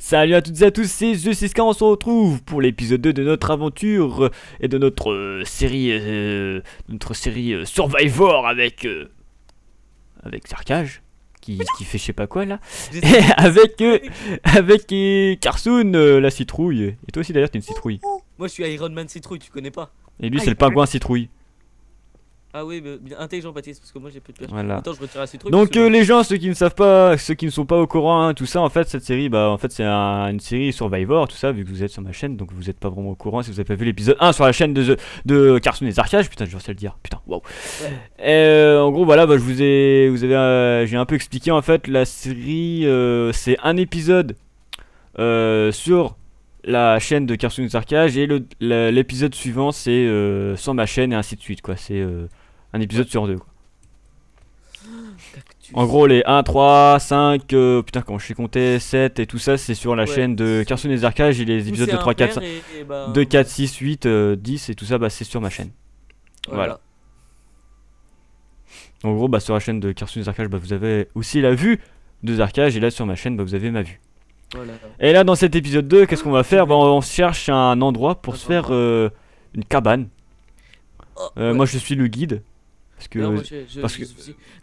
Salut à toutes et à tous, c'est The6K, on se retrouve pour l'épisode 2 de notre aventure et de notre série Survivor avec Sarkage qui fait je sais pas quoi là, et avec Carsoon la citrouille, et toi aussi d'ailleurs t'es une citrouille. Moi je suis Iron Man citrouille, tu connais pas? Et lui c'est le pingouin citrouille. Ah oui, bien intelligent Baptiste, parce que moi j'ai plus de place. Voilà. Attends, je retire la citrouille. Donc les gens, ceux qui ne savent pas, ceux qui ne sont pas au courant, hein, tout ça, en fait cette série, bah en fait c'est une série Survivor, tout ça, vu que vous êtes sur ma chaîne, donc vous n'êtes pas vraiment au courant si vous avez pas vu l'épisode 1 sur la chaîne de Carsoon et Sarkage. Putain, je sais le dire, putain, waouh. En gros voilà, bah, j'ai un peu expliqué en fait la série, c'est un épisode sur la chaîne de Carsoon et Sarkage, et l'épisode suivant c'est sur ma chaîne, et ainsi de suite quoi, c'est un épisode sur deux quoi. Cactus. En gros les 1, 3, 5, putain comment je sais compter, 7 et tout ça c'est sur la chaîne de Carsoon et Sarkage, et les épisodes de 3, 4, 5, 2, 4, 6, 8, 10 et tout ça bah c'est sur ma chaîne. Voilà. En gros bah sur la chaîne de Carsoon et Sarkage bah vous avez aussi la vue de Sarkage, et là sur ma chaîne bah vous avez ma vue. Voilà. Et là dans cet épisode 2 qu'est-ce qu'on va faire? Bah on cherche un endroit pour se faire une cabane. Moi je suis le guide.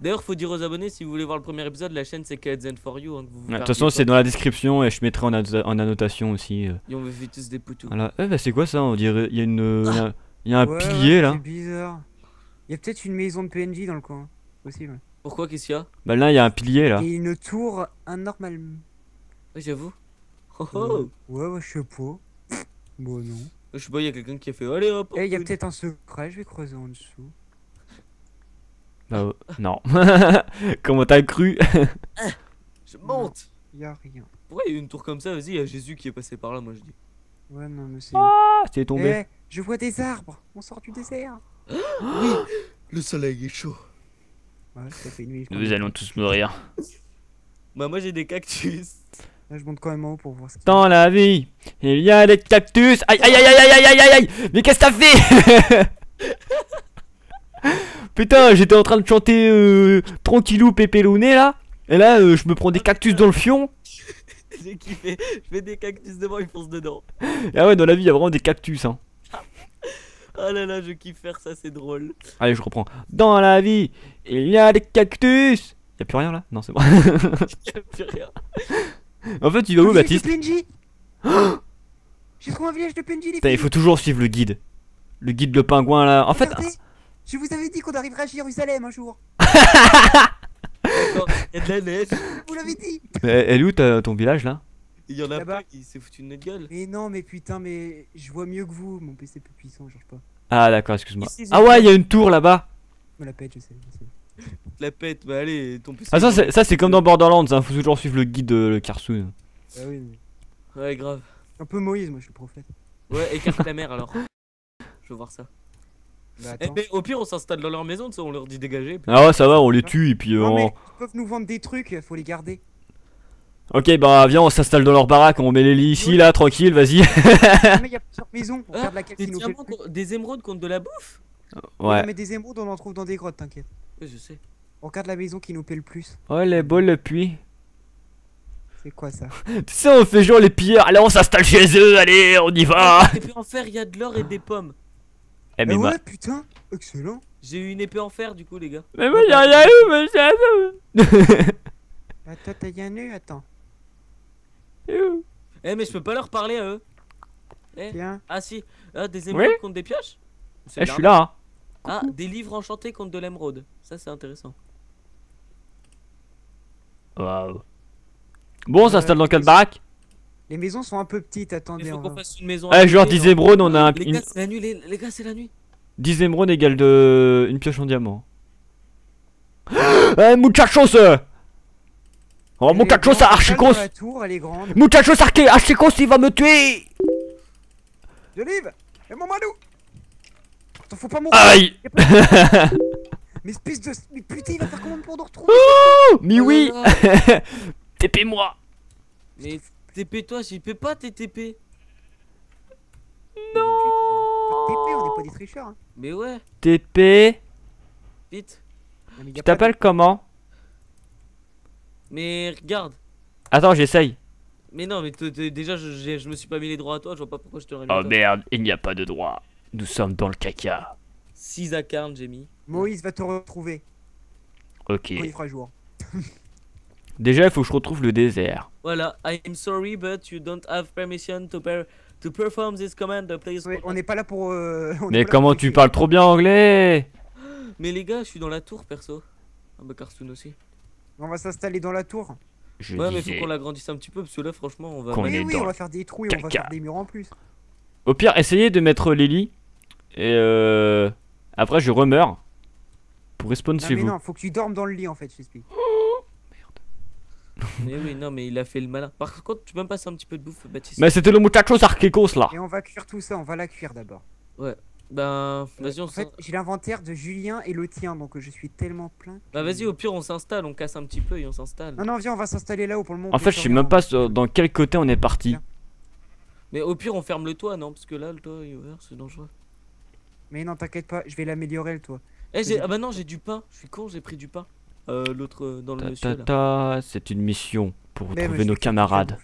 D'ailleurs, faut dire aux abonnés, si vous voulez voir le premier épisode, la chaîne c'est Kids and For You. Hein, de toute façon, c'est dans la description, et je mettrai en annotation aussi. Et on me fait tous des poutous. Voilà. Bah, c'est quoi ça? On dirait. Il y a un pilier là. C'est bizarre. Il y a peut-être une maison de PNJ dans le coin. Possible. Pourquoi? Qu'est-ce qu'il y a? Bah là, il y a un pilier là. Et une tour anormale. Ouais, j'avoue. Oh oh. Ouais, je sais pas. Bon, non. Je sais pas, il y a quelqu'un qui a fait. Allez hop. Eh, il y a peut-être un secret, je vais creuser en dessous. Bah non. Comment t'as cru? Je monte. Il y a rien. Pourquoi il y a une tour comme ça? Vas-y, il y a Jésus qui est passé par là, moi je dis. Ouais, non, mais c'est. Ah, c'est tombé. Eh, je vois des arbres. On sort du désert. Oui, le soleil est chaud. Ouais, ça fait nuit. Nous allons tous mourir. Bah, moi j'ai des cactus. Là, je monte quand même en haut pour voir ce qu'il Dans la vie, il y a des cactus. Aïe aïe aïe aïe aïe aïe aïe aïe. Mais qu'est-ce que t'as fait? Putain, j'étais en train de chanter tranquillou pépélouné là. Et là, je me prends des cactus dans le fion. J'ai kiffé. Je fais des cactus devant, ils foncent dedans. Et ah ouais, dans la vie, il y a vraiment des cactus hein. Oh là là, je kiffe faire ça, c'est drôle. Allez, je reprends. Dans la vie, il y a des cactus. Y'a plus rien là? Non, c'est bon. Y'a plus rien. En fait, tu vas où, Baptiste? J'ai trouvé un village de PNJ, les Putain, il filles. faut toujours suivre le guide. Le guide, le pingouin là. En fait. Regardez, je vous avais dit qu'on arriverait à Jérusalem un jour. D'accord, y'a de la neige. Vous l'avez dit. Elle est où ton village là? Il y en a Là-bas. pas qui s'est foutu de notre gueule. Mais non, mais putain, mais je vois mieux que vous. Mon PC est plus puissant, change pas. Ah, d'accord, excuse-moi. Ici, Ah ouais, il y a une tour là-bas. Je me la pète, je sais. La pète, bah allez, ton PC. Ah, ça c'est comme dans Borderlands, hein. Faut toujours suivre le guide de le Carsoon. Ah oui, mais... Ouais, grave. Un peu Moïse, moi je suis le prophète. Ouais, écarte la mer alors. Je veux voir ça. Bah Eh, attends. mais au pire, on s'installe dans leur maison, on leur dit dégager. Ah ouais, ça va, on les tue et puis Non, mais ils peuvent nous vendre des trucs, faut les garder. Ok, bah viens, on s'installe dans leur baraque, on met les lits ici là, tranquille, vas-y. Mais il y a plusieurs maisons, on regarde laquelle Des qui nous plaît le diamants, plus. des émeraudes contre de la bouffe. Ouais. Mais des émeraudes, on en trouve dans des grottes, t'inquiète. Ouais, je sais. On regarde la maison qui nous plaît le plus. Oh les bols le puits. C'est quoi ça? Tu sais, on fait genre les pilleurs, allez on s'installe chez eux, allez on y va. Épée en fer, il y a de l'or et des pommes. Eh mais Ah moi. ouais, putain, excellent. J'ai eu une épée en fer du coup, les gars. Mais moi y'a rien eu, mais c'est Bah toi t'as un nœud, attends. Eh, mais je peux pas leur parler à eux. Eh, Tiens. ah si, ah, des émeraudes Oui. contre des pioches. C'est Eh, je suis bien. là hein. Ah, des livres enchantés contre de l'émeraude. Ça, c'est intéressant. Waouh. Bon, on s'installe dans quelle baraque? Les maisons sont un peu petites, Il attendez. faut on qu'on va- fasse une maison. Eh, genre habitée, 10 émeraudes, on a un. Les gars, c'est la nuit, les gars, c'est la nuit. 10 émeraudes égale de. Une pioche en diamant. Eh, muchachos! Oh, Et muchachos, bon, on archicos! installe dans la tour, elle est grande. Muchachos, archicos, il va me tuer! De livre. Et mon malou. Attends, faut pas mourir. Aïe! Mais espèce de. Mais putain, il va faire comment pour nous retrouver? Mais oui! Oh là là. TP-moi! Mais TP-toi, j'y peux pas, t'es TP. Non. TP, on est pas des tricheurs. Hein. Mais ouais, TP. vite. Non, mais y a Tu pas t'appelles comment? Mais regarde. Attends, j'essaye. Mais non, mais déjà, je me suis pas mis les droits à toi, je vois pas pourquoi je te l'aurais mis Oh à toi. merde, il n'y a pas de droit. Nous sommes dans le caca. 6 à 40, j'ai mis. Moïse va te retrouver Ok. quand il fera jour. Déjà, il faut que je retrouve le désert. Voilà, I'm sorry, but you don't have permission to perform this command, please. Ouais, on n'est pas là pour. on Mais n'est pas là comment pour tu t'écrire. parles trop bien anglais? Mais les gars, je suis dans la tour, perso. Ah bah, Cartoon aussi. On va s'installer dans la tour. Je Ouais, mais faut disais qu'on l'agrandisse un petit peu, parce que là, franchement, on va. Qu'on Mais est oui, dans on va faire des trous et on va caca. faire des murs en plus. Au pire, essayez de mettre les lits. Et après, je remeurs. Pour respawn Non chez mais vous. non, faut que tu dormes dans le lit en fait, je t'explique. Mais oui, non, mais il a fait le malin. Par contre, tu peux me passer un petit peu de bouffe, Baptiste? Mais c'était le muchacho sarkikos là. Et on va cuire tout ça, on va la cuire d'abord. Ben, vas-y, on En fait, j'ai l'inventaire de Julien et le tien, donc je suis tellement plein. Bah, vas-y, au pire, on s'installe, on casse un petit peu et on s'installe. Non, non, viens, on va s'installer là-haut pour le moment. En fait, je sais même pas dans quel côté on est parti. Mais au pire, on ferme le toit, non? Parce que là, le toit est ouvert, c'est dangereux. Mais non, t'inquiète pas, je vais l'améliorer le toit. Eh, ah bah non, j'ai du pain. Je suis con, j'ai pris du pain. L'autre dans le Ta, monsieur ta, là. ta, c'est une mission pour Mais, retrouver mais nos je- camarades.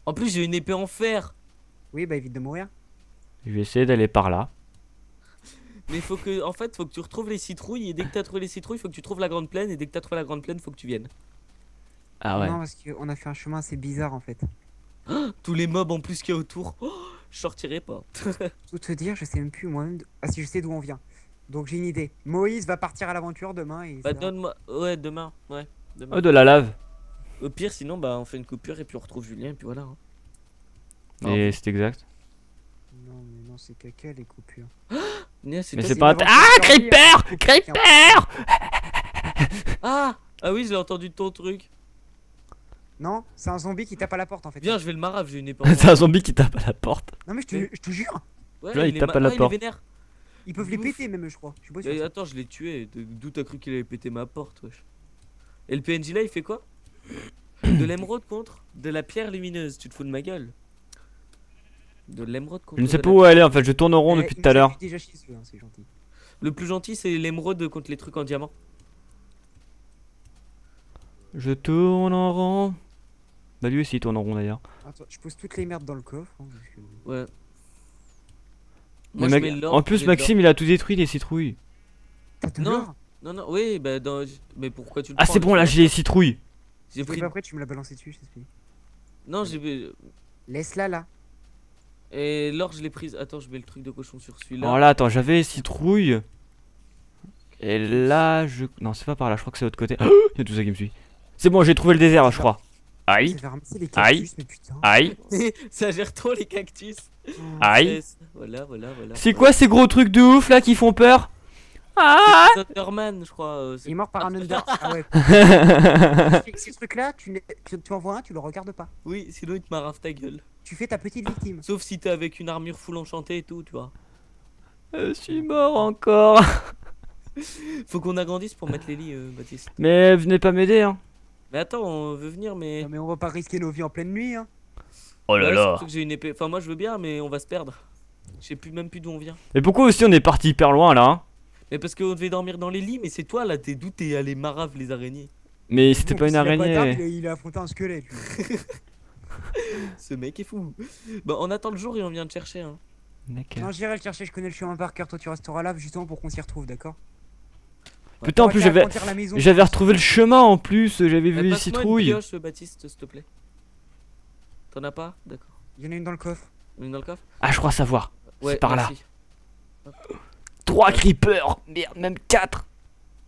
En plus, j'ai une épée en fer. Oui, bah évite de mourir. Je vais essayer d'aller par là. Mais faut que, en fait, faut que tu retrouves les citrouilles. Et dès que t'as trouvé les citrouilles, faut que tu trouves la grande plaine. Et dès que t'as trouvé la grande plaine, faut que tu viennes. Ah ouais. Non, parce qu'on a fait un chemin assez bizarre en fait. Tous les mobs en plus qu'il y a autour. Oh, je sortirai pas. Tout te dire, je sais même plus moi-même. Ah si, je sais d'où on vient. Donc j'ai une idée. Moïse va partir à l'aventure demain et. Bah, ça va. donne-moi. Ouais, demain. Ouais, demain. Oh, de la lave. Au pire, sinon, bah, on fait une coupure et puis on retrouve Julien. Et puis voilà. Hein. Et c'est exact. Non, mais non, c'est caca les coupures. Mais Mais toi, c'est c'est pas un. une Ah, aventure Creeper! survie. Creeper! Ah! Ah oui, j'ai entendu de ton truc. Non, c'est un zombie qui tape à la porte en fait. Viens, je vais le marave, j'ai une épée en C'est un zombie qui tape à la porte. Non, mais je te jure, Ouais, Là, il tape à la il est porte. vénère. ils peuvent les Ouf. péter même, je crois. Je suis pas sûr. Et attends, je l'ai tué. D'où t'as cru qu'il allait péter ma porte, wesh? Et le PNJ là, il fait quoi? De l'émeraude contre de la pierre lumineuse. Tu te fous de ma gueule? De l'émeraude contre. Je ne sais de pas la- où aller en fait, je tourne en rond Eh, depuis il tout à nous a l'heure. vu déjà chez eux, hein, c'est gentil. Le plus gentil, c'est l'émeraude contre les trucs en diamant. Je tourne en rond. Bah lui aussi il tourne en rond d'ailleurs. Attends, je pose toutes les merdes dans le coffre. hein, parce que- Ouais. Mais Moi, je Mag- mets l'or, en plus j'ai de l'or. Maxime il a tout détruit les citrouilles. T'as de Non. l'or. Non, non, oui, bah dans. Mais pourquoi tu le Ah prends, c'est bon là j'ai les citrouilles. J'ai Et pris. pas après, tu me l'as balancé dessus, je t'explique. Non, j'ai. Laisse-la là. Et l'or, je l'ai prise. Attends, je mets le truc de cochon sur celui-là. Alors là attends j'avais les citrouilles. Et là je... Non c'est pas par là, je crois que c'est de l'autre côté. Il y a tout ça qui me suit. C'est bon j'ai trouvé le désert je crois. Aïe. Ça fait ramasser les Aïe. cactus, mais putain. Aïe. Ça gère trop les cactus. Aïe. Yes. Voilà, voilà, voilà. C'est quoi ces gros trucs de ouf là qui font peur? Ah. C'est Thunderman, je crois. Il est mort par un under. Ah ouais. Ces trucs-là, tu en vois un, tu le regardes pas. Oui, sinon il te marave ta gueule. Tu fais ta petite victime. Sauf si t'es avec une armure full enchantée et tout, tu vois. Je suis mort encore. Faut qu'on agrandisse pour mettre les lits, Baptiste. Mais venez pas m'aider hein. Mais attends, on veut venir, mais. Non, mais on va pas risquer nos vies en pleine nuit. Hein. Oh Ouais, surtout que j'ai une épée. Enfin, moi je veux bien, mais on va se perdre. Je sais plus même plus d'où on vient. Et pourquoi aussi on est parti hyper loin là hein? Mais parce qu'on devait dormir dans les lits, mais c'est toi là, t'es d'où t'es allé marave les araignées. Mais c'était Bon, pas une s'il a araignée. d'arme, il a affronté un squelette. lui. Ce mec est fou. Bah, on attend le jour et on vient te chercher, hein. D'accord. Non, j'irai le chercher, je connais le chemin par cœur. Toi, tu resteras là justement pour qu'on s'y retrouve, d'accord? Putain en On va plus faire j'avais... agrandir la maison. J'avais retrouvé le chemin en plus, j'avais vu les Passe-moi une citrouilles. pioche, Baptiste, s'il te plaît. T'en as pas? D'accord. Il y en a une dans le coffre. On est dans le coffre? Ah je crois savoir. Ouais, par là. merci. 3 creepers. Merde, même 4.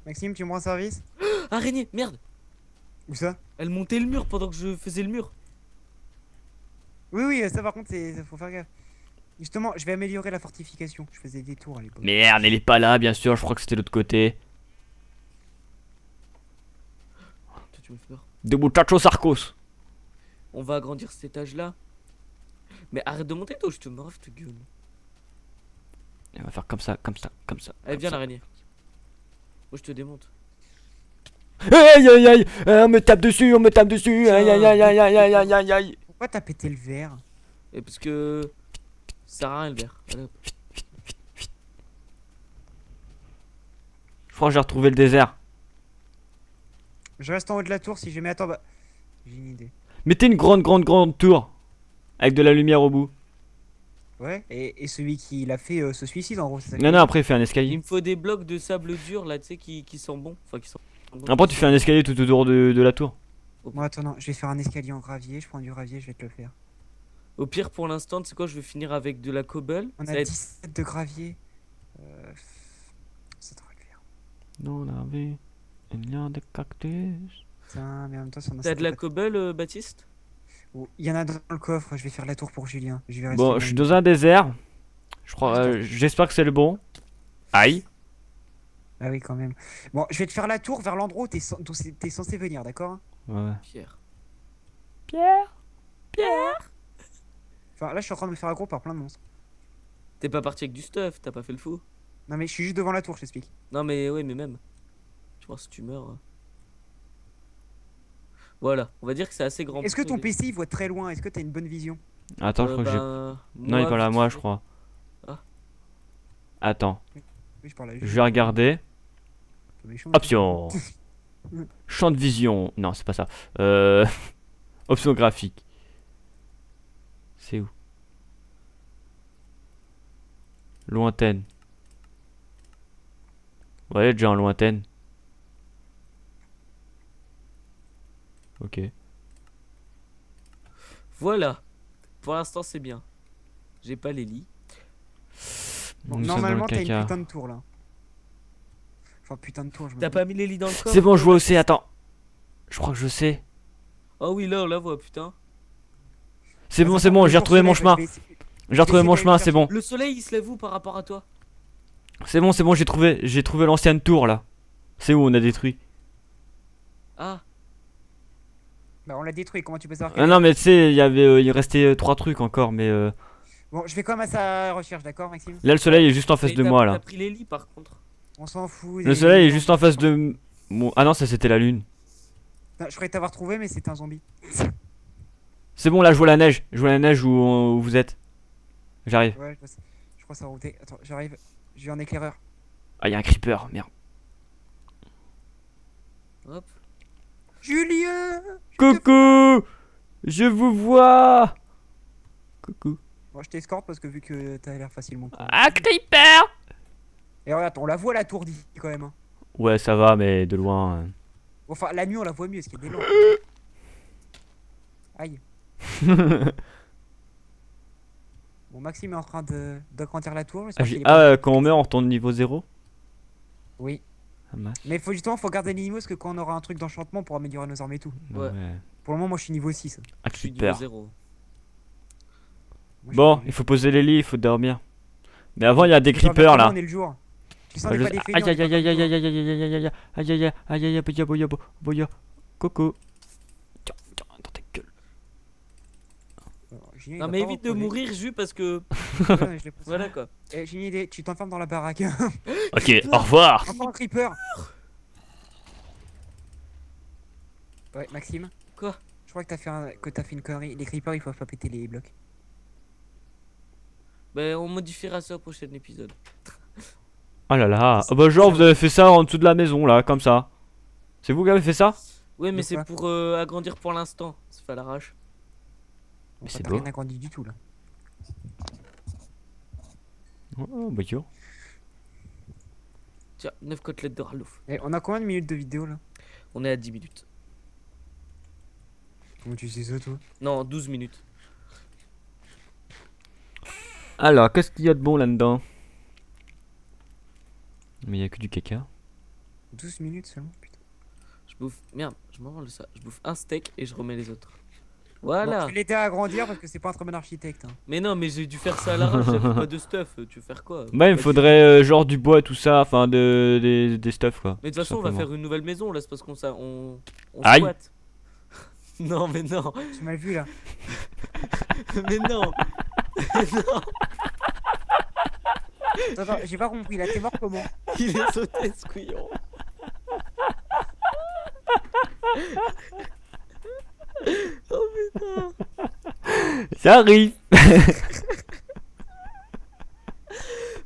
Maxime, tu me rends service? Araignée, merde! Où ça? Elle montait le mur pendant que je faisais le mur. Oui, oui, ça par contre, faut faire gaffe. Justement, je vais améliorer la fortification. Je faisais des tours à l'époque. Merde, elle est pas là bien sûr, je crois que c'était de l'autre côté. Toi, tu me fais peur. De muchachos sarcos. On va agrandir cet étage là. Mais arrête de monter toi, je te marre, je te gueule. Et on va faire comme ça, comme ça, comme ça. Allez, comme viens ça. l'araignée. Moi je te démonte. Aïe aïe aïe, on me tape dessus, on me tape dessus. Aïe aïe aïe aïe aïe aïe aïe aïe aïe. Pourquoi t'as pété le verre? Et parce que. Ça sert à rien le verre. Allez, hop. Je crois que j'ai retrouvé le désert. Je reste en haut de la tour si jamais. Attends, bah. J'ai une idée. Mettez une grande tour. Avec de la lumière au bout. Ouais, et celui qui l'a fait se suicide en gros, c'est ça que Non, tu non, dis. après, il fait un Il escalier. me faut des blocs de sable dur là, tu sais, qui sont bons. Enfin, qui sont bons. Après, tu fais un escalier tout autour de la tour. Bon, attends, non, je vais faire un escalier en gravier, je prends du gravier, je vais te le faire. Au pire, pour l'instant, tu sais quoi, je vais finir avec de la cobble. On Ça a va être- 17 de gravier. Ça devrait le faire. Dans la vie, il y a des cactus. Putain, mais en même temps, ça en a T'as de la 50. cobble, Baptiste? Oh, il y en a dans le coffre, je vais faire la tour pour Julien. Je vais rester Bon, dans je suis une- dans un désert. Je crois, Putain. j'espère que c'est le bon. Aïe. Ah oui, quand même. Bon, je vais te faire la tour vers l'endroit où t'es censé venir, d'accord? Ouais. Pierre. Pierre. Enfin, là, je suis en train de me faire aggro par plein de monstres. T'es pas parti avec du stuff, t'as pas fait le fou. Non, mais je suis juste devant la tour, je t'explique. Non, mais ouais, mais même. Tu vois, si tu meurs. Voilà, on va dire que c'est assez grand. Est-ce que pour ton les- PC il voit très loin? Est-ce que t'as une bonne vision? Attends, je crois que j'ai. ben, Non, il parle à vite moi, fait. je crois. Ah. Oui, Attends, je parle à je vais regarder. Peu méchant. Option. Champ de vision. Non, c'est pas ça. Option graphique. C'est où? Lointaine. Ouais, déjà en lointaine. Ok. Voilà. Pour l'instant, c'est bien. J'ai pas les lits. Bon, Nous sommes dans le normalement, t'as une caca. putain de tour là. Enfin, putain de tour, je me T'as dis. pas mis les lits dans le coffre? C'est bon, je vois aussi. Attends. Je crois que je sais. Oh oui, là, on la voit, putain. C'est bon, Attends, c'est bon, le j'ai jour retrouvé se mon lève, chemin. je vais essayer- J'ai retrouvé mon essayer chemin, d'aller c'est bon. Le soleil, il se lève où par rapport à toi? C'est bon, j'ai trouvé l'ancienne tour là. C'est où on a détruit. Ah, Bah, on l'a détruit, comment tu peux savoir Ah non, mais tu sais, il restait 3 trucs encore, mais Bon, je vais quand même à sa recherche, d'accord, Maxime? là le soleil est juste en face mais de t'as- moi T'as là. pris les lits par contre. On s'en fout. Le soleil est juste en face de. Ah non, ça c'était la lune. Non, je croyais t'avoir trouvé, mais c'était un zombie. C'est bon, là je vois la neige. Je vois la neige où vous êtes. J'arrive. Ouais, je crois que ça a routé. Attends, j'arrive. J'ai un éclaireur. Ah, il y a un creeper, merde. Hop. Julien! Coucou! Je vous vois! Coucou. Bon, je t'escorte parce que vu que t'as l'air facilement. Ah, creeper! Et regarde, on la voit la tour d'ici quand même. Hein. Ouais, ça va, mais de loin. Bon, enfin, la nuit on la voit mieux, parce qu'il y a des lampes. Aïe. Bon, Maxime est en train d'agrandir la tour. j'espère qu'il est pas- Quand on meurt, on retourne niveau 0. Oui. Ah, mince. Mais faut garder les niveaux parce que quand on aura un truc d'enchantement pour améliorer nos armes et tout. Ouais. Pour le moment, moi je suis niveau 6. Ah, Je suis niveau creeper. 0. Moi, je Bon, suis- il faut poser les lits, il faut dormir. Mais avant, il y a des Tu dors creepers comment, là. On est le jour. Tu sens Ah, on est je- pas des Aïe feignants, aïe on est aïe pas aïe aïe comme aïe aïe aïe aïe aïe aïe aïe aïe aïe boya boya boya. Coco. Tiens, tiens, dans ta gueule. toi. Alors, Julien, il Non, va mais pas évite de reposer. mourir, Jus, parce que. Ouais, je l'ai pas- Voilà quoi. Eh, j'ai une idée, tu t'enfermes dans la baraque. Ok, au revoir. Encore un creeper. Ouais, Maxime. Quoi? Je crois que t'as fait une connerie. Les creepers, il faut pas péter les blocs. Ben, on modifiera ça au prochain épisode. Oh là là. Ah bah genre vous avez fait ça en dessous de la maison là, comme ça. C'est vous qui avez fait ça? Ouais, mais De c'est quoi? pour agrandir pour l'instant. C'est fait à l'arrache. Bon, c'est t'as beau. rien agrandi du tout là. Oh bah yo. Tiens, 9 côtelettes de ralouf. Eh, on a combien de minutes de vidéo là? On est à 10 minutes. Comment tu sais ça toi? Non, 12 minutes. Alors, qu'est-ce qu'il y a de bon là-dedans? Mais il y a que du caca. 12 minutes seulement, putain. Je bouffe. Merde, je m'en rends ça. Je bouffe un steak et je remets les autres. Bon, Voilà. je vais l'aider à agrandir parce que c'est pas un très bon architecte. Hein. Mais non, mais j'ai dû faire ça à l'arrache. J'avais pas de stuff. Tu veux faire quoi? Bah il me Pas faudrait genre du bois tout ça, enfin des stuff quoi. Mais de toute façon, on va simplement. faire une nouvelle maison là. C'est parce qu'on on Aïe. squatte. Non, mais non. Tu m'as vu là. Mais non. Non. Attends, j'ai pas compris là, t'es mort comment? Il est sauté ce couillon. Oh putain. Ça arrive.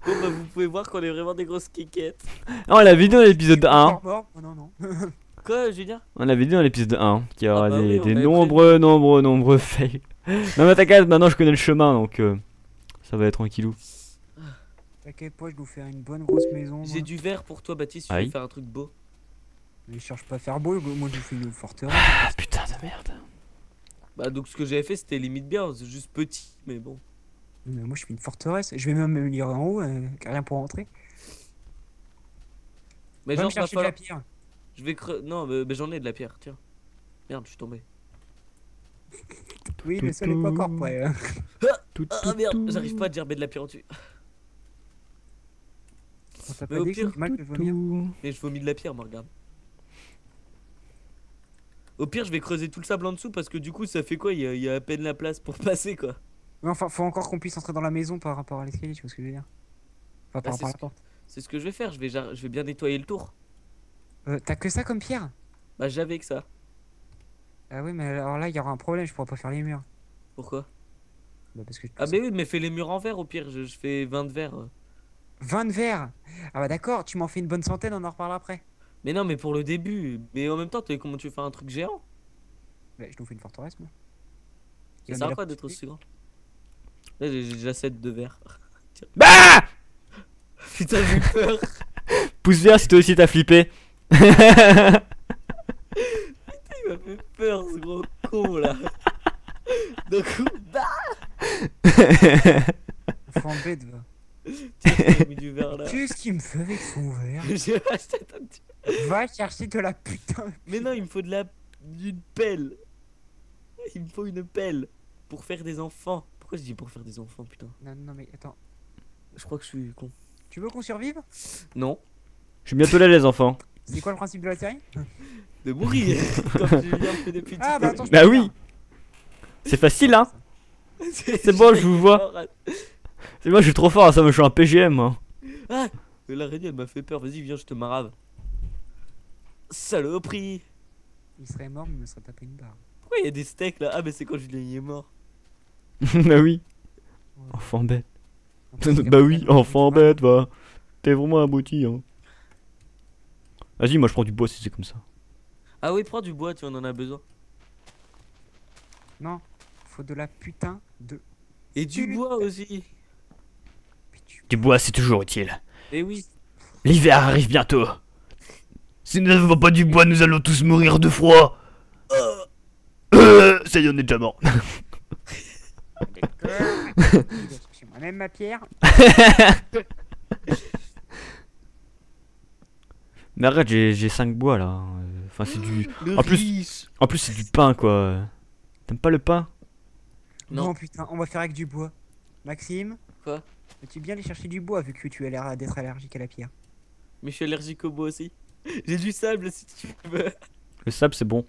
Bon bah vous pouvez voir qu'on est vraiment des grosses quiquettes. Oh la vidéo de l'épisode 1. Mort. Oh, non, non. Quoi, Julien? On avait dit dans l'épisode 1 qu'il y aura Ah bah oui, on des avait nombreux fails. Non mais t'inquiète, maintenant je connais le chemin donc ça va être tranquillou. T'inquiète pas, je dois faire une bonne grosse maison. J'ai moi. du verre pour toi, Baptiste, tu Aïe. veux faire un truc beau. Mais je cherche pas à faire beau, moi je vous fais une forteresse. Ah putain de merde. Bah donc ce que j'avais fait c'était limite bien, c'est juste petit, mais bon. Mais moi je fais une forteresse, je vais même me lire en haut, rien pour rentrer. Mais Va me genre, va chercher de la falloir... pierre. Je vais Non, mais j'en ai de la pierre, tiens. Merde, je suis tombé. Oui, le sol est pas encore prêt. Ah merde, j'arrive pas à gerber de la pierre au-dessus. On t'a Mais pas au dit que pire, c'est mal de vomir. Mais je vomis de la pierre, moi, regarde. Au pire, je vais creuser tout le sable en dessous parce que du coup, ça fait quoi? Il y a à peine la place pour passer, quoi. Mais enfin, faut encore qu'on puisse entrer dans la maison par rapport à l'escalier, tu vois ce que je veux dire. Enfin, par Bah, rapport à la porte. C'est ce que je vais faire, je vais bien nettoyer le tour. T'as que ça comme pierre? Bah, j'avais que ça. Ah oui, mais alors là, il y aura un problème, je pourrais pas faire les murs. Pourquoi? Bah, parce que Ah, mais oui, mais fais les murs en verre au pire, je fais 20 de verre. 20 de verre. Ah bah d'accord, tu m'en fais une bonne centaine, on en reparle après. Mais non, mais pour le début. Mais en même temps, comment tu veux faire un truc géant? Bah, je nous fais une forteresse, moi. Ça sert à quoi d'être aussi grand? Là, j'ai déjà 7 de verre. Bah Putain, j'ai eu peur. Pouce vert si toi aussi t'as flippé. Il m'a fait peur, ce gros con là. D'un coup, bah, Enfant bête, va. tiens, j'ai mis du verre là. Qu'est-ce qu'il me fait avec son verre? J'ai acheté un petit. Va chercher de la putain. Mais non, il me faut d'une pelle. Il me faut une pelle pour faire des enfants. Pourquoi je dis pour faire des enfants, putain? Non, non, mais attends. Je crois que je suis con. Tu veux qu'on survive? Non, Je suis bientôt là les enfants. C'est quoi le principe de la série? de mourir. Comme Julien fait depuis Ah tout bah à attends, je Bah peux oui. faire. C'est facile hein. l'heure. C'est bon, je vous vois. C'est moi je suis trop fort à ça, moi je suis un PGM moi. Ah, l'araignée elle m'a fait peur. Vas-y, viens, je te marave. Saloperie. Il serait mort, mais il me serait tapé une barre. Pourquoi il y a des steaks là? Ah, mais c'est quand Julien il est mort. Bah oui. Ouais. Enfant bête. En plus, Bah oui, Capitaine, enfant tu vois. bête va. T'es vraiment abruti hein. Vas-y, moi je prends du bois si c'est comme ça. Ah oui, prends du bois, tu en as besoin. Non, faut de la putain de. Et du bois aussi. Du bois c'est toujours utile. Et oui. L'hiver arrive bientôt. Si nous n'avons pas du bois, nous allons tous mourir de froid. Ça y est, on est déjà mort. C'est moi-même ma pierre. Mais arrête, j'ai 5 bois là. Enfin, c'est du. Le En plus- riche. En plus, c'est du pain quoi. T'aimes pas le pain? Non. Non, putain, on va faire avec du bois. Maxime? Quoi? Veux-tu bien aller chercher du bois vu que tu as l'air d'être allergique à la pierre? Mais je suis allergique au bois aussi. J'ai du sable si tu veux. Le sable, c'est bon.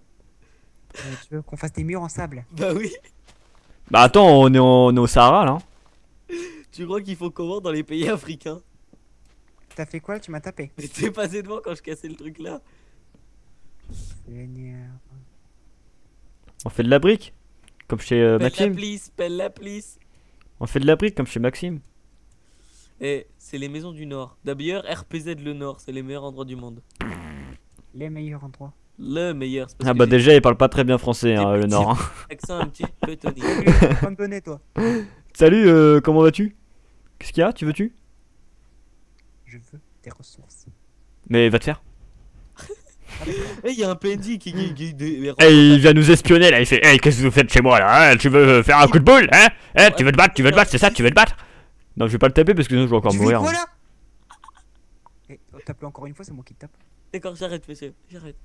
Tu veux qu'on fasse des murs en sable? Bah oui. Bah attends, on est au Sahara là. Tu crois qu'il faut comment dans les pays africains? T'as fait quoi? Tu m'as tapé. Mais t'es passé devant quand je cassais le truc là. Seigneur. On fait de la brique. Comme chez Maxime. Pelle la plisse. On fait de la brique comme chez Maxime. Et c'est les maisons du Nord. D'ailleurs, RPZ le Nord, c'est les meilleurs endroits du monde. Les meilleurs endroits. Le meilleur. c'est parce Ah que bah j'ai déjà, il parle pas très bien français, hein, Des le petits- Nord. hein. un accent un petit peu tonique. Va me donner, toi. Salut, comment vas-tu? Qu'est-ce qu'il y a? Tu veux-tu? Je veux tes ressources. Mais va te faire. Eh, il y a un PNJ qui Eh, il vient nous espionner là, il fait hey, qu'est-ce que vous faites chez moi là hein? Tu veux faire un coup de boule hein? Eh, tu veux te battre, c'est ça, tu veux te battre? Non, je vais pas le taper parce que sinon je vais encore Tu veux mourir. quoi hein. là? Eh, tape-le encore une fois, c'est moi qui te tape. D'accord, j'arrête, monsieur. J'arrête.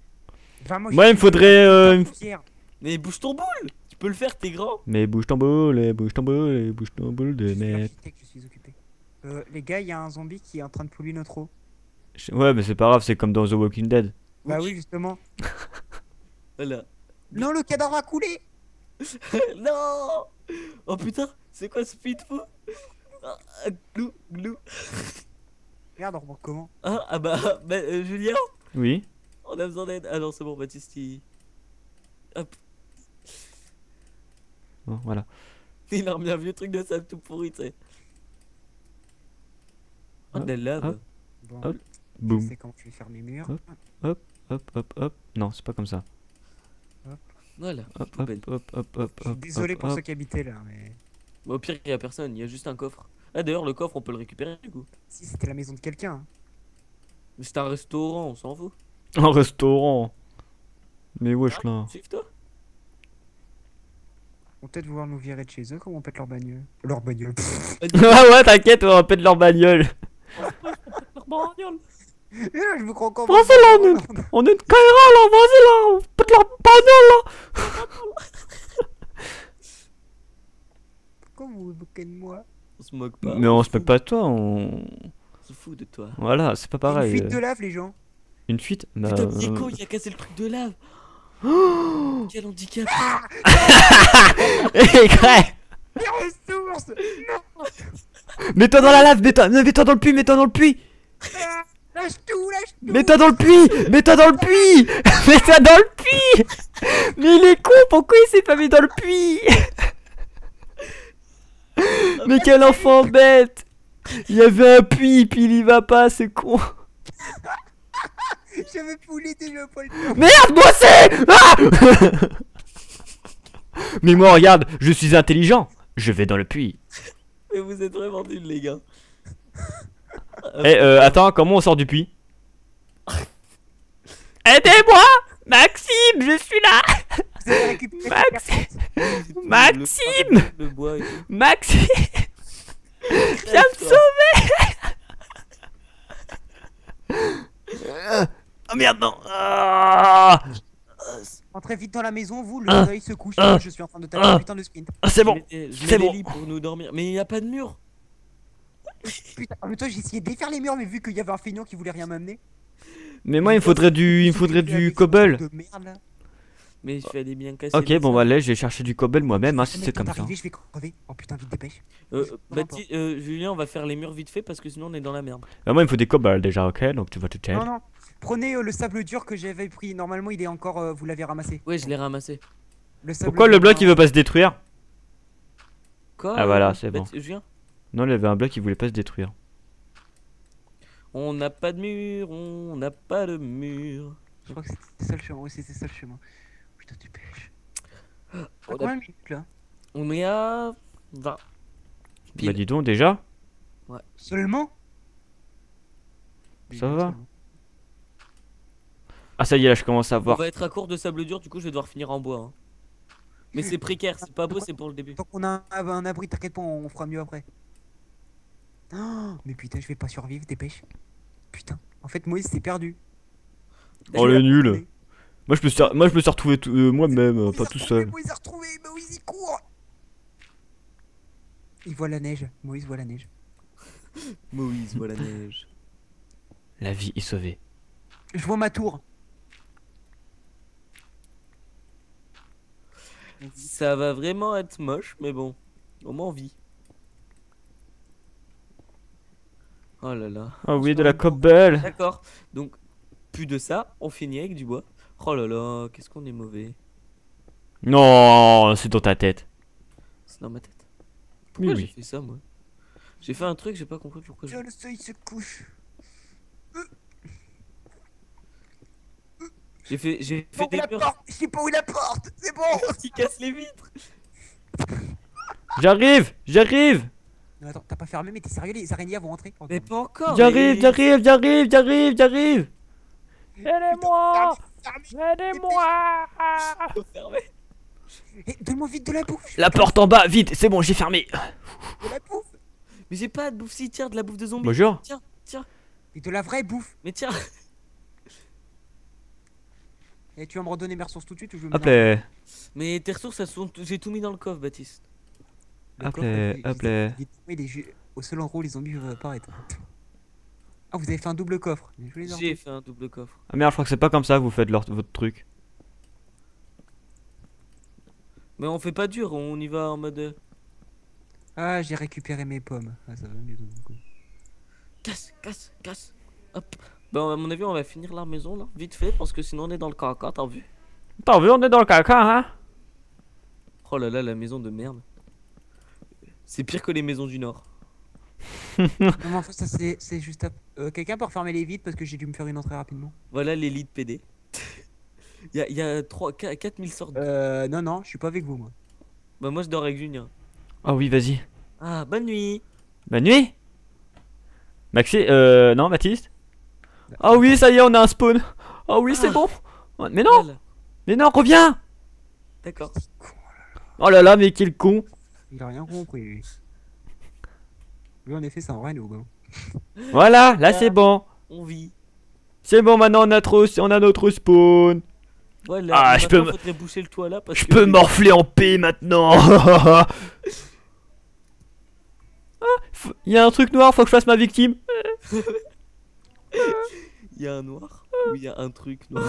Va, moi, Moi, il me faudrait. Pierre. Mais bouge ton boule. Tu peux le faire, t'es grand. Mais bouge ton boule, et bouge ton boule, et bouge ton boule de Je suis merde. l'architecte, je suis occupé. Les gars, il y a un zombie qui est en train de polluer notre eau. Ouais, mais c'est pas grave, c'est comme dans The Walking Dead. Bah oui, justement. Voilà. Non, le cadavre a coulé. Non. Oh putain, c'est quoi ce feed fou? Glou, glou. Regarde, on reprend comment? Ah bah, Julien, Oui. on a besoin d'aide. Ah non, c'est bon, Baptiste, hop. Bon, voilà. Il a remis un vieux truc de sable tout pourri, tu sais. Oh, de la lave. hop. Bon, Hop. je Boum. sais comment je vais faire mes murs. Hop. hop, hop, hop. Non, c'est pas comme ça. Voilà. Hop, hop, Poubelle. hop, hop, hop, hop. Désolé hop, pour hop. ceux qui habitaient là, mais Au pire, il y a personne, il y a juste un coffre. Ah, d'ailleurs, le coffre, on peut le récupérer du coup. si c'était la maison de quelqu'un. Hein. Mais c'est un restaurant, on s'en fout. Un restaurant. Mais wesh là. Suive-toi. Ils vont peut-être vouloir nous virer de chez eux, comment on pète leur bagnole. Leur bagnole. Ah ouais, t'inquiète, on rappelle leur bagnole. Je me crois encore. Vas-y là, on est une Kaira là, vas-y là, on pète leur bagnole là. Pourquoi vous vous moquez de moi? On se moque pas. Mais on se moque pas de toi, on. On se fout de toi. Voilà, c'est pas Il y a pareil. une fuite de lave, les gens. Une fuite Bah. Putain, Nico, il a cassé le truc de lave. Quel handicap. Eh, crée. Les ressources. Non. Mets-toi dans la lave, mets-toi dans le puits, mets-toi dans le puits. Ah, lâche tout, lâche tout. Mets-toi dans le puits, mets-toi dans le puits. Mets-toi dans le puits. Mais il est con, pourquoi il s'est pas mis dans le puits? Mais quel enfant bête. Il y avait un puits, puis il y va pas, c'est con. J'avais poulé déjà pas le temps. Merde, moi aussi. Mais moi, regarde, je suis intelligent. Je vais dans le puits. Mais vous êtes vraiment nuls, les gars. Eh, attends, comment on sort du puits? Aidez-moi, Maxime, je suis là. Vous avez récupéré Max. cette Maxime. Le bois et tout. Maxime, viens me sauver. Oh merde, non. Ah, personne. Entrez vite dans la maison, vous, le soleil se couche. Moi, je suis en train de taper un putain de sprint. c'est bon, Je mets c'est des bon. lits pour nous dormir. Mais il n'y a pas de mur. Putain, en même temps, j'ai essayé de défaire les murs, mais vu qu'il y avait un feignant qui voulait rien m'amener. Mais moi, il me faudrait du cobble. De merde là. Mais je vais aller bien casser. Ok, les bon, salles. bah là, j'ai cherché du cobble moi-même, hein, si Mec, c'est quand comme ça. d'arriver, je vais crever. Oh putain, vite dépêche. Julien, on va faire les murs vite fait parce que sinon on est dans la merde. Bah, moi, il me faut des cobbles déjà, ok, donc tu vas te check. Non, non. Prenez le sable dur que j'avais pris. Normalement, il est encore. Vous l'avez ramassé. Ouais, je l'ai ramassé. Le sable Pourquoi le dur, bloc il veut pas se détruire? Quoi Ah, voilà, c'est bon. Julien, Non, il y avait un bloc qui voulait pas se détruire. on n'a pas de mur, on n'a pas de mur. Je crois que c'était ça le chemin. Oui, c'était ça le chemin. Putain, dépêche. On Combien a- de minutes là? On est à 20. Pile. Bah, dis donc, déjà? Seulement? Ça va. Ah, ça y est, là, je commence à On voir. va être à court de sable dur, du coup je vais devoir finir en bois. Hein. Mais c'est précaire, c'est pas beau, c'est pour le début. Tant qu'on a un abri, t'inquiète pas, on fera mieux après. Oh, mais putain, je vais pas survivre, dépêche. Putain, en fait, Moïse s'est perdu. Oh, le nul. Moi, je me suis retrouvé moi-même, Moïse pas a tout retrouvé, seul. Moïse a retrouvé, Moïse il court. Il voit la neige, Moïse voit la neige. Moïse, voilà la neige. La vie est sauvée. Je vois ma tour. Ça va vraiment être moche, mais bon, au moins on vit. Oh là là. Ah oui, de la cobble. D'accord, donc plus de ça, on finit avec du bois. Oh là là, qu'est-ce qu'on est mauvais. Non, c'est dans ta tête. C'est dans ma tête. Pourquoi Oui, j'ai oui. fait ça moi? J'ai fait un truc, j'ai pas compris pourquoi j'ai... Tiens, le soleil se couche. J'ai fait Oh, des la murs porte, je sais pas où est la porte, c'est bon. qui cassent les vitres. J'arrive, j'arrive. Non, attends, t'as pas fermé, mais t'es sérieux, les araignées vont rentrer. Oh, Mais pas encore. J'arrive, mais- j'arrive, j'arrive, j'arrive, j'arrive. Aidez-moi. Aidez-moi. Faut fermer. Eh, donne-moi vite de la bouffe. La porte en bas, vite, c'est bon, j'ai fermé. De la bouffe. Mais j'ai pas de bouffe, si tiens, de la bouffe de zombie. Bonjour. Tiens, tiens, Et de la vraie bouffe. mais tiens. Et tu vas me redonner mes ressources tout de suite ou je veux Hop là, Mais tes ressources, elles sont... j'ai tout mis dans le coffre, Baptiste. hop là, hop là. Au seul endroit où les zombies peuvent apparaître. Ah, vous avez fait un double coffre. Je vais les J'ai fait un double coffre. Ah merde, je crois que c'est pas comme ça que vous faites votre truc. Mais on fait pas dur, on y va en mode... Ah, j'ai récupéré mes pommes. Ah, ça va mieux du coup. Casse, casse, casse. Hop. Bon, à mon avis, on va finir la maison, là, vite fait, parce que sinon on est dans le caca, t'as vu? T'as vu, on est dans le caca, hein. Oh là là, la maison de merde. C'est pire que les maisons du Nord. Non, mais en fait, ça c'est juste à... Quelqu'un peut refermer les vitres parce que j'ai dû me faire une entrée rapidement. Voilà les lits de PD. Il y a 4000 sortes. Non, non, je suis pas avec vous, moi. Bah, moi, je dors avec Julien. Ah oui, vas-y. Ah, bonne nuit. Bonne nuit. Maxi, non, Baptiste. Ah oui, ça y est, on a un spawn. Ah oui, c'est Ah. bon. Mais non, Voilà. mais non, reviens. D'accord. Oh là là, mais quel con. Il a rien compris, lui. Lui, en effet, c'est un vrai noob. Hein. Voilà, là c'est bon. On vit. C'est bon, maintenant on a notre spawn. Voilà. Ah, mais je peux maintenant, me- faudrait boucher le toit là parce Je que. peux morfler en paix maintenant. Il y a un truc noir, faut que je fasse ma victime. Il y a un noir. Ou il y a un truc noir.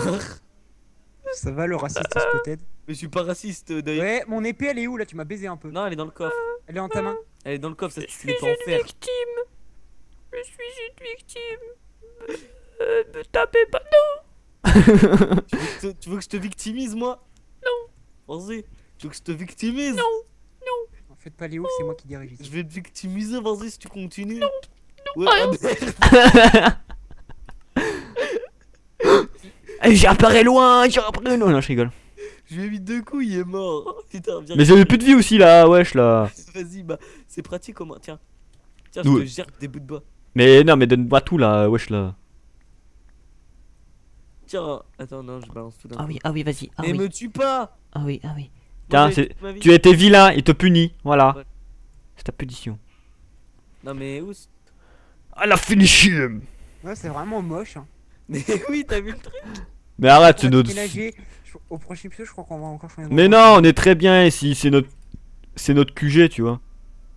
Ça va, le raciste spotted? Mais je suis pas raciste d'ailleurs. Ouais, mon épée, elle est où, là? Tu m'as baisé un peu. Non, elle est dans le coffre. Elle est en ta main? Elle est dans le coffre, ça tu l'es pas en fer. victime. Je suis une victime. Me tapez pas. Tu veux que je te victimise moi? Non. Vas-y. Tu veux que je te victimise? Non. En fait, pas Léo, c'est moi qui dirige Je ici. vais te victimiser, vas-y si tu continues. Non. Ouais, ah, merde. J'apparais loin, j'apparais loin. Non, je rigole. Je lui ai mis 2 coups, il est mort. Oh, putain, viens. Mais j'avais plus de vie aussi là, wesh là. Vas-y, bah, c'est pratique au moins. Tiens. Tiens, Nous- je te gère des bouts de bois. Mais non, mais donne-moi tout là, wesh là. Tiens, attends, non, je balance tout d'un coup. Ah oui, vas-y. Mais me tue pas! Ah oui. Moi, Tiens, j'avais toute ma vie. tu as été vilain, il te punit, voilà. Ouais. C'est ta punition. Non, mais où? Ah la finition. Ouais, c'est vraiment moche. Hein. Mais oui, t'as vu le truc? Mais arrête, c'est On va notre. déménager. Au prochain épisode, je crois qu'on va encore changer. Mais non, on est très bien ici, c'est notre QG, tu vois.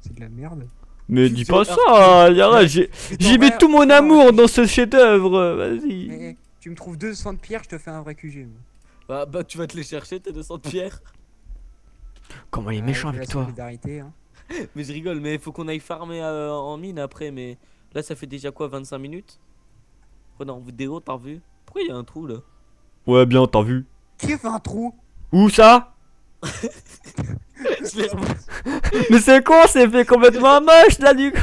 C'est de la merde. Mais Tu dis sais, pas ça, arrête, j'y mets tout mon amour dans ce chef-d'œuvre, vas-y. Mais tu me trouves 200 de pierre, je te fais un vrai QG. moi. Bah, tu vas te les chercher, tes 200 de pierre. Comment il est Ouais, méchant de avec la toi. solidarité, hein. Mais je rigole, mais faut qu'on aille farmer en mine après. Mais là, ça fait déjà quoi, 25 minutes? Pendant vidéo, t'as vu? Pourquoi il y a un trou là? Ouais, bien, t'as vu. Qui a fait un trou? Où ça? Je l'ai revu. Mais c'est con, c'est fait complètement moche là du coup.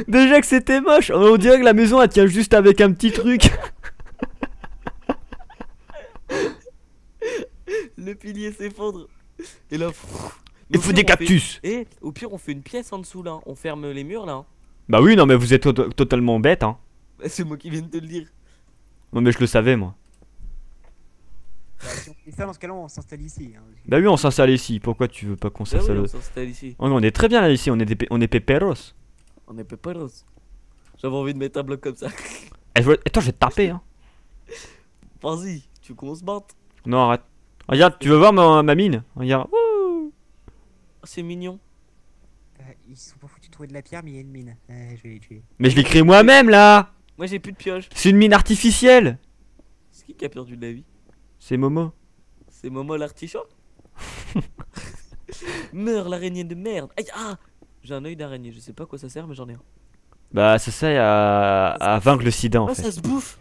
Déjà que c'était moche, on dirait que la maison elle tient juste avec un petit truc. Le pilier s'effondre. Et là, Il faut des cactus. Et au pire, on fait une pièce en dessous là. On ferme les murs là. Hein. Bah oui, non mais vous êtes totalement bête hein. Bah, c'est moi qui viens de te le dire. Non mais je le savais moi. Si on fait ça, dans ce cas-là, on s'installe ici. Hein. Bah oui, on s'installe ici, pourquoi tu veux pas qu'on Bah oui, s'installe? on s'installe ici. Oh, on est très bien là ici, on est péperos. On est péparos. J'avais envie de mettre un bloc comme ça. Attends, je vais te taper hein. Vas-y, tu veux qu'on se batte? Non, arrête. Regarde, tu veux voir ma mine? Regarde. Wouh. Oh, c'est mignon. Ils sont pas foutus de trouver de la pierre, mais il y a une mine. Je vais les tuer. Mais je l'ai créé moi-même là. Moi j'ai plus de pioche. C'est une mine artificielle. C'est qui a perdu de la vie? C'est Momo. C'est Momo l'artichaut? Meurs l'araignée de merde. Aïe, ah! J'ai un œil d'araignée, je sais pas à quoi ça sert, mais j'en ai un. Bah ça sert à vaincre le sida en Oh, fait. ça se bouffe!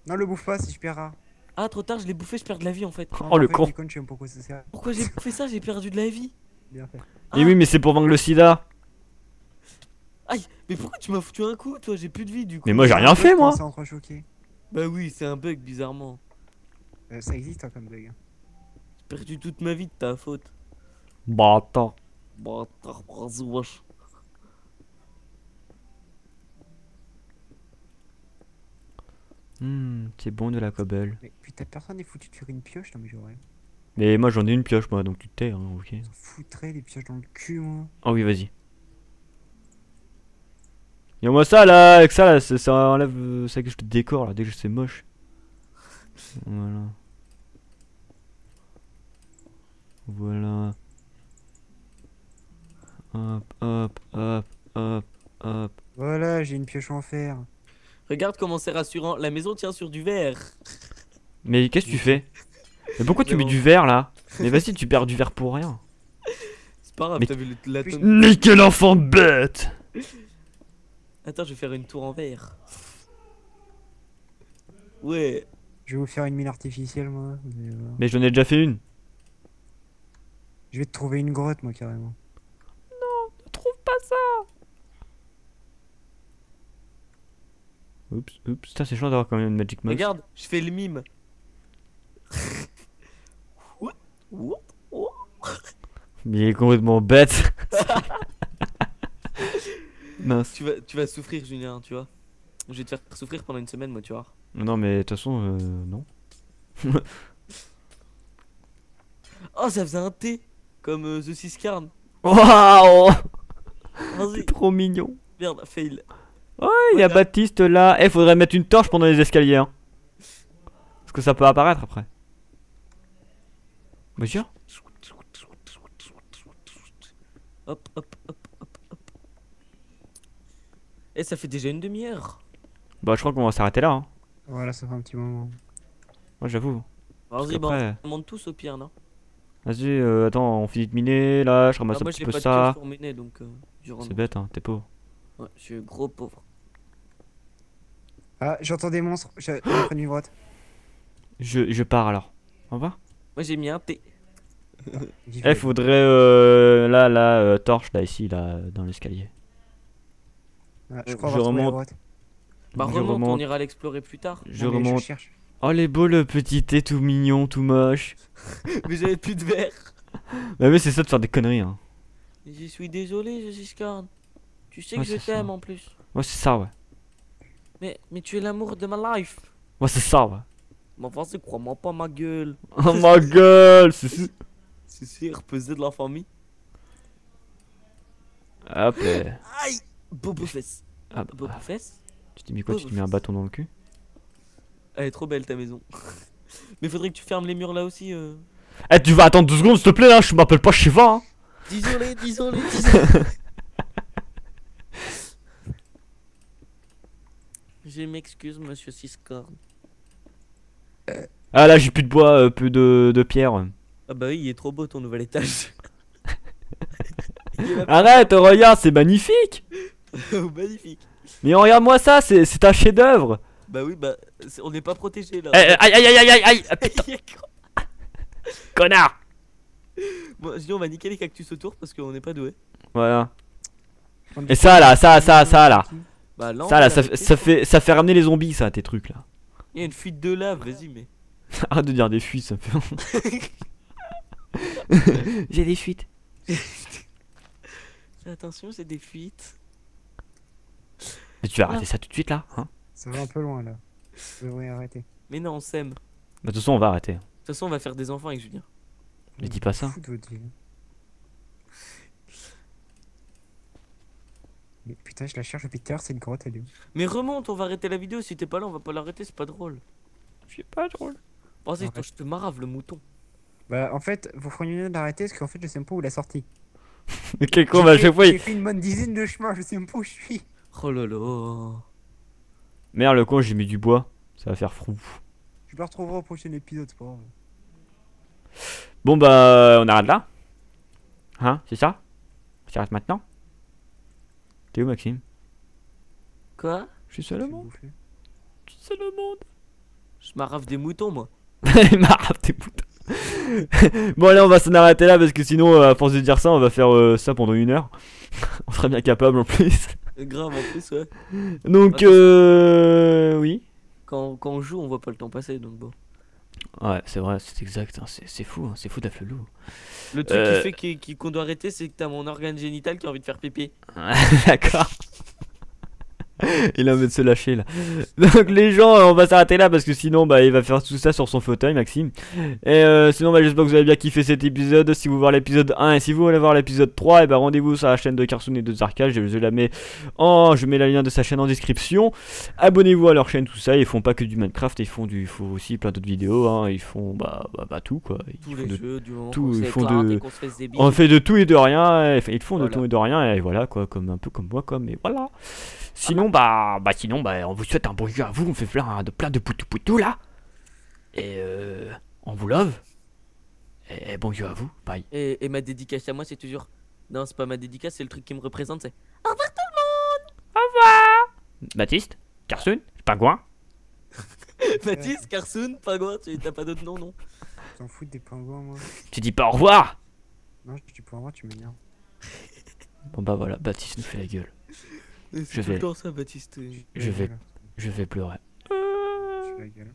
Non, le bouffe pas, c'est super rare. Ah, trop tard, je l'ai bouffé, je perds de la vie en fait. Non, Oh, le en fait, con. je déconne, je sais même pas pourquoi ça sert. Pourquoi j'ai fait ça? J'ai perdu de la vie. Bien fait. Ah, Et oui, mais c'est pour vaincre le sida. Aïe, mais pourquoi tu m'as foutu un coup? Toi, j'ai plus de vie du coup. Mais moi j'ai rien fait moi. C'est entrechoqué. Bah oui, c'est un bug bizarrement. Ça existe hein, comme bug. J'ai perdu toute ma vie de ta faute. Bah attends. Bâtard, brasou, wesh. C'est bon de la cobble. Mais putain, personne n'est foutu de faire une pioche, non mais j'aurais. Mais moi j'en ai une pioche moi, donc tu te tais, hein, ok. J'en foutrais des pioches dans le cul, moi. Oh oui, vas-y. Y'a moi ça là, avec ça là, ça enlève ça que je te décore là, dès que c'est moche. Voilà. Voilà. Hop. Voilà, j'ai une pioche en fer. Regarde comment c'est rassurant. La maison tient sur du verre. Mais qu'est-ce que tu fais? Mais pourquoi tu Mais mets bon. du verre là? Mais vas-y, tu perds du verre pour rien. C'est pas grave, Mais- t'as vu la Puis- tonne. Mais quel enfant bête! Attends, je vais faire une tour en verre. Ouais. Je vais vous faire une mine artificielle, moi. Mais j'en ai déjà fait une. Je vais te trouver une grotte, moi, carrément. Ne trouve pas ça! Oups, putain, c'est chiant d'avoir quand même une Magic Mouse. Regarde, je fais le mime. Il est complètement bête. Mince. Tu vas souffrir, Julien, tu vois. Je vais te faire souffrir pendant une semaine, moi, tu vois. Non, mais de toute façon, non. Oh, ça faisait un T, comme The Siscarn. Waouh! Vas-y, C'est trop mignon. merde, fail. Il y a Voilà. Baptiste là. Eh, faudrait mettre une torche pendant les escaliers. Hein. Parce que ça peut apparaître après. Bien sûr. Hop, hop, hop, hop, hop. Et ça fait déjà une demi-heure. Bah, je crois qu'on va s'arrêter là. Hein. Voilà, ça fait un petit moment. Moi, j'avoue. Vas-y, bon, qu'après- on monte tous au pire, non? Vas-y, attends, on finit de miner là. Je ramasse Ah, un moi, petit j'ai peu pas de ça. queue pour mener, donc je rentre. C'est bête, hein, t'es pauvre. Ouais, je suis gros pauvre. Ah, j'entends des monstres. Je prends une grotte. Je pars alors. Au revoir. Moi, j'ai mis un P. J'y Eh, vais. faudrait là, torche là, ici, là, dans l'escalier. Ah, je crois je avoir trouvé la remonte. grotte. Bah, Je remonte, on remonte. ira l'explorer plus tard. Je Non, mais remonte. cherche. Oh, les beaux, le petit thé tout mignon, tout moche. Mais j'avais plus de verre. Bah, mais c'est ça de faire des conneries, hein. Je suis désolé, je suis Scarn. Tu sais Ouais, que je c'est ça. t'aime en plus. Ouais, c'est ça, ouais. Mais tu es l'amour de ma life. Ouais, c'est ça, ouais. Mais vas-y, crois-moi pas ma gueule. Oh ma gueule, c'est sûr. C'est sûr, peser de la famille. Hop, Aïe! Bobo fesse. ah, bah, Bobo fesse. tu t'es mis quoi? Tu t'es mis un bâton dans le cul? Elle est trop belle ta maison. Mais faudrait que tu fermes les murs là aussi. Eh, tu vas attendre 2 secondes, s'il te plaît, là, je m'appelle pas Shiva, hein. Désolé, désolé, désolé. Je m'excuse, monsieur Siscorn. Ah, là, j'ai plus de bois, plus de pierre. Ah bah oui, il est trop beau ton nouvel étage. Il est Arrête, regarde, c'est magnifique. magnifique. Mais regarde-moi ça, c'est un chef-d'œuvre. Bah oui, bah on n'est pas protégé là. Eh, aïe, aïe, aïe, aïe, aïe, aïe, ah, putain, connard. Bon, je dis on va niquer les cactus autour parce qu'on n'est pas doué. Voilà. Et ça, là, ça là. Bah là, on Ça, va là, l'arrêter. ça fait ramener les zombies, ça, tes trucs, là. Il y a une fuite de lave, vas-y mais. Arrête de dire des fuites, ça me fait... J'ai des fuites. Fais attention, c'est des fuites. Mais tu vas arrêter ça tout de suite, là, hein? Ça va un peu loin là. Je devrais arrêter. Mais non, on s'aime. De Bah, de toute façon, on va arrêter. toute façon, on va faire des enfants avec Julien. Mais dis pas ça. Fous de votre vie. Mais putain, je la cherche depuis tout à l'heure, c'est une grotte, elle est où? Mais remonte, on va arrêter la vidéo. Si t'es pas là, on va pas l'arrêter, c'est pas drôle. C'est pas drôle. Vas-y, Arrête. toi, je te marave le mouton. Bah, en fait, vous feriez mieux de l'arrêter parce qu'en fait, je sais même pas où la sortie. Mais quel con, bah, à chaque fois, J'ai fait une bonne dizaine de chemins, je sais même pas où je suis. Oh là là. Merde, le con, j'ai mis du bois. Ça va faire frou. Je le retrouverai au prochain épisode, c'est pas grave. Bon, bah, on arrête là. Hein, c'est ça? On s'arrête maintenant? T'es où, Maxime? Quoi? Je suis seul au J'ai monde. bouffé. Je suis seul au monde. Je marave des moutons, moi. Il m'a tes putains. Bon, allez, on va s'en arrêter là parce que sinon, à force de dire ça, on va faire ça pendant 1 heure. On serait bien capable en plus. Grave, en plus, ouais. Donc, Attends. oui. Quand on joue, on voit pas le temps passer, donc bon. Ouais, c'est vrai, c'est exact. Hein, c'est fou, hein, c'est fou d'être le loup. Le truc Euh. qui fait qu'on doit arrêter, c'est que t'as mon organe génital qui a envie de faire pipi. D'accord. Il a envie de se lâcher là. Donc les gens, on va s'arrêter là parce que sinon bah il va faire tout ça sur son fauteuil, Maxime. Et sinon bah j'espère que vous avez bien kiffé cet épisode. Si vous voulez voir l'épisode 1 et si vous voulez voir l'épisode 3, et bah rendez-vous sur la chaîne de Carsoon et de Zarkal. Je mets le lien de sa chaîne en description. Abonnez-vous à leur chaîne, tout ça. Ils font pas que du Minecraft, ils font aussi plein d'autres vidéos. Hein. Ils font bah tout quoi. Tous Ils font les de- jeux, du moment tout, qu'on ils font s'éclate de- et qu'on se fait des billes. On fait de tout et de rien, ils font de Voilà. tout et de rien, et voilà quoi, comme un peu comme moi, comme, et voilà. Sinon, sinon, on vous souhaite un bon jeu à vous, on fait plein de poutou là. Et on vous love. Et bon jeu à vous, bye. Et ma dédicace à moi, c'est toujours. Non, c'est pas ma dédicace, c'est le truc qui me représente, c'est. Baptiste, Carsoon, Pingouin. Mathis, Carsoon, Pingouin, t'as pas d'autre nom, non? T'en fous des pingouins, moi. Tu dis pas au revoir. Non, je dis pingouin, tu m'énerves. Bon bah voilà, Baptiste nous fait la gueule. C'est tout vais- le temps ça, Baptiste. Je vais pleurer. Je suis la gueule.